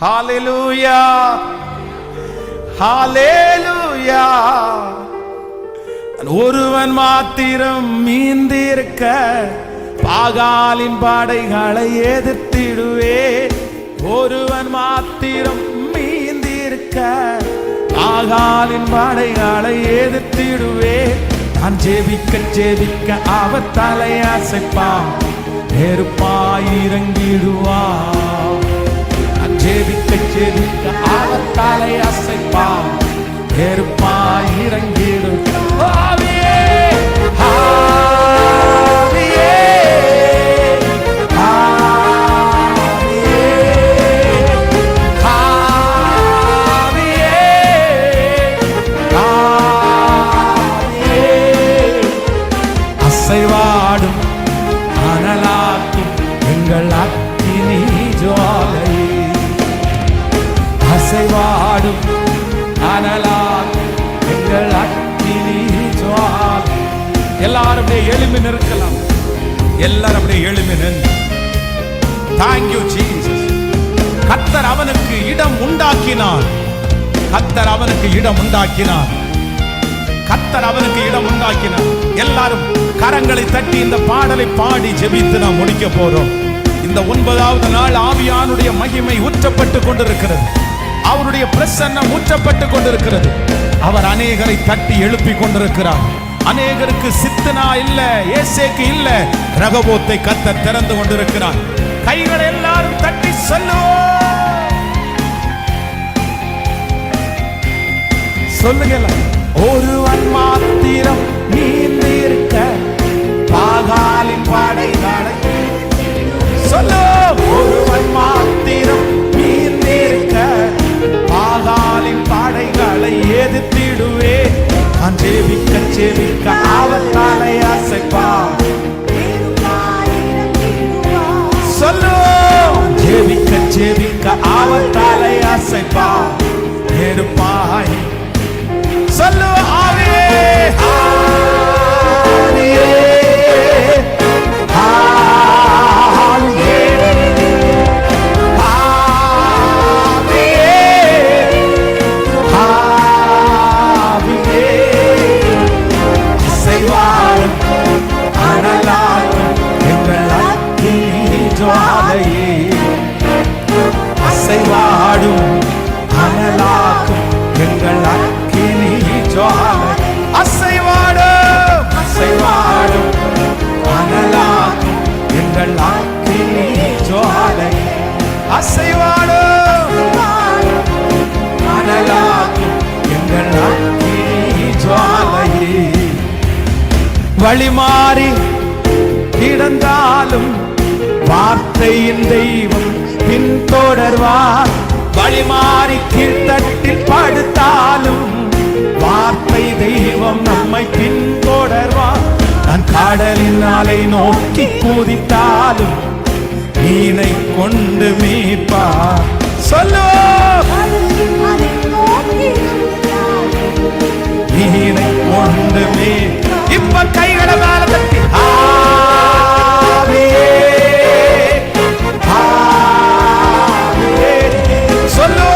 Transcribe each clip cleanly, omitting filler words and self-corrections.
ஹalleluya ஹalleluya. ஒருவன் மாத்திரம் மீந்திருக்க பாகாலின் படைகளை எதிர்த்திடுவே. ஒருவன் மாத்திரம் மீந்திருக்க பாகாலின் படைகளை எதிர்த்திடுவே. நான் ஜெபிக்க ஜெபிக்க அவர் தலையசைப்பான், நெருப்பாய் இறங்கிடுவான். நான் ஜெபிக்க ஜெபிக்க அவர் தலையசைப்பான், நெருப்பாய் இறங்கிடுவான். அசைவாடும் அனலாக்கும் எங்கள் அக்கினி ஜுவாலை. அசைவாடும் அனலாக்கும் எங்கள் அக்கினி ஜுவாலை. எல்லாரும் எழுமி நிற்கலாம். எல்லாரும் எழுமி நின்று Thank you Jesus. கர்த்தர் அவனுக்கு இடம் உண்டாக்கினார். கர்த்தர் அவனுக்கு இடம் உண்டாக்கினார். கர்த்தர் அவனுக்கு இடம் உண்டாக்கினார். எல்லாரும் கரங்களை தட்டி இந்த பாடலை பாடி ஜெபித்து நாம் முடிக்க போறோம். இந்த 9வது நாள் ஆவியானுடைய மகிமை ஊற்றப்பட்டு கொண்டிருக்கிறது. அவருடைய பிரசன்னம் ஊற்றப்பட்டு கொண்டிருக்கிறது. அவர் அநேகரை தட்டி எழுப்பி கொண்டிருக்கிறார். அநேகருக்கு சித்தனா இல்ல, ஏசேக்கு இல்ல, ரகபோத்தை கர்த்தர் திறந்து கொண்டிருக்கிறார். கைகளை எல்லாரும் தட்டி சொல்லுங்க. ஒருவன் மாத்திரம் நீந்திருக்க பாகாலின் படைகளை சொல்லு. ஒருவன் மாத்திரம் நீந்திருக்க பாகாலின் படைகளை எதிர்த்திடுவே. நான் ஜெபிக்க ஜெபிக்க அவர் தலையசைப்பான். சொல்லு. ஜெபிக்க ஜெபிக்க அவர் தலையசைப்பான், நெருப்பாய். சொல்லு. ஆவியே ஆவியே ஆவியே ஆவியே. அசைவாடும் அனலாடும் எங்கள் அக்கினி ஜுவாலையே. அசைவாடும் அனலாடும் எங்கள் அக்கினி ஜுவாலை. அசைவாடும் அசைவாடும் அனலாடும் எங்கள் அக்கினி ஜுவாலை. அசைவாடும் அனலாடும் எங்கள் அக்கினி ஜுவாலையே. வழிமாறி கிடந்தாலும் வார்த்தையின் தெய்வம் பின்தொடர்வார். வழிமாறி கீழ்த்தட்டில் படுத்தாலும் வார்த்தை தெய்வம் நம்மை பின்தொடர்வார். நான் கடலின் அலை நோக்கி குதித்தாலும் மீனை கொண்டு மீட்பார். சொல்லு. மீனை கொண்டு மீட்பார். இப்ப கைகளை மேல தட்டி ஆவியே ஆவியே சொல்லு.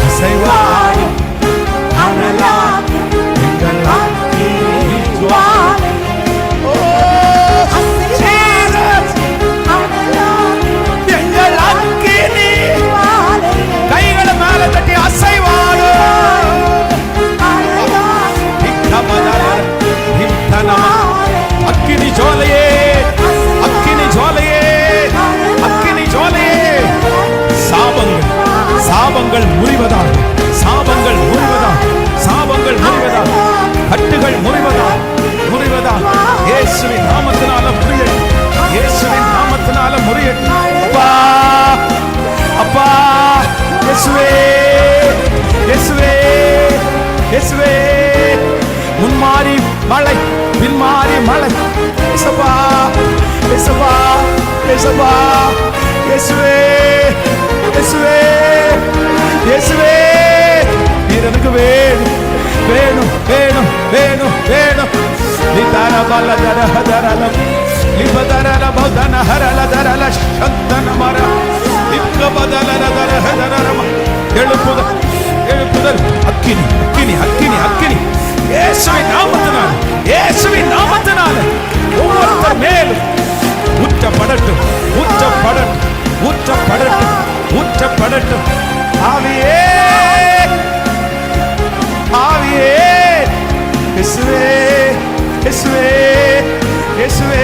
அசைவாடும் அனலாடும் எங்கள் அக்கினி ஜுவாலை. எங்கள் அக்கினி கைகளை மேல தட்டி அசைவாடும் அக்கினி ஜுவாலையே அக்கினி ஜுவாலையே அக்கினி ஜுவாலையே. சாபங்கள் சாபங்கள் முறிவதாக, சாபங்கள் முறிவதாக, சாபங்கள் முறிவதாக, கட்டுகள் முறிவதாக முறிவதாக. இயேசுவின் நாமத்தினால முறியட்டும். இயேசுவின் நாமத்தினால முறியட்டும். அப்பா அப்பா இயேசுவே இயேசுவே இயேசுவே. முன்மாறி மழை பின்மாறி மழை. இயேசுவா இயேசுவா இயேசுவா இயேசுவே இயேசுவே இயேசுவே. நீர் எனக்கு வேணும் வேணும் வேணும் வேணும் வேணும் எழுப்புதல், எழுப்புதல், அக்கினி, அக்கினி, அக்கினி, அக்கினி. இயேசுவின் நாமத்தினால், இயேசுவின் நாமத்தினால் ஒவ்வொருத்தர் மேலும் ஊற்றப்படட்டும், ஊற்றப்படட்டும், ஊற்றப்படட்டும், ஊற்றப்படட்டும். ஆவியே, ஆவியே, இயேசுவே, இயேசுவே, இயேசுவே,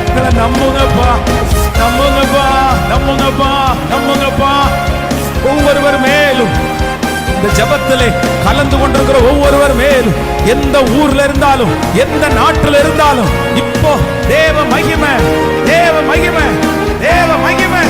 எங்களை நம்புங்கப்பா, நம்புங்கப்பா, நம்புங்கப்பா, நம்புங்கப்பா. ஒவ்வொருவர் மேலும் இந்த ஜபத்திலே கலந்து கொண்டிருக்கிற ஒவ்வொருவர் மேலும், எந்த ஊர்ல இருந்தாலும், எந்த நாட்டில் இருந்தாலும், இப்போ தேவ மகிமை, தேவ மகிமை, தேவ மகிமை.